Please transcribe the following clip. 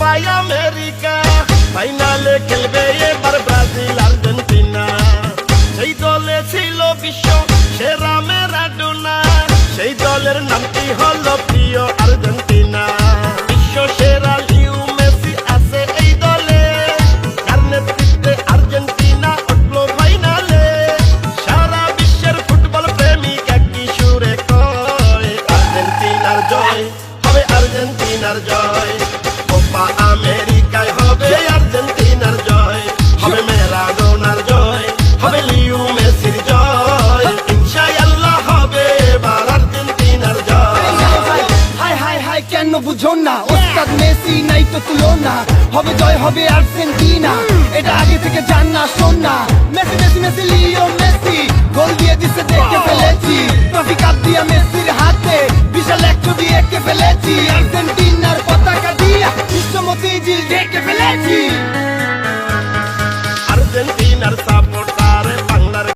কোপায় America, ফাইনালে খেলবে এবার ব্রাজিল আর্জেন্টিনা। সেই দলে ছিল বিশ্ব সেরা ম্যারাডোনা, সেই দলের নামটি হলো প্রিয় আর্জেন্টিনা। বিশ্ব সেরা লিও মেসি আছে এই দলে, যার নেতৃত্বে আর্জেন্টিনা উঠলো ফাইনালে। সারা বিশ্বের ফুটবল প্রেমিক একই সুরে কয়, আর্জেন্টিনার জয় হবে, আর্জেন্টিনার জয়। কোপা আমেরিকায় হবে আর্জেন্টিনার জয়, হবে ম্যারাডোনার জয়, হবে লিও মেসির জয়। ইনশাআল্লাহ হবে এবার আর্জেন্টিনার জয়। হাই হাই হাই কেন বুঝো না, ওস্তাদ মেসি নাই তো তুলনা। হবে জয় হবে আর্জেন্টিনা, এটা আগে থেকে জান না শোন না। Messi Messi Messi Leo Messi গোল দিয়ে দিছে দেখে ফেলেছি। ট্রফি কাপ দিয়া মেসির হাতে বিশাল এক ছবি এঁকে ফেলেছি। আর্জেন্টিনার পতাকা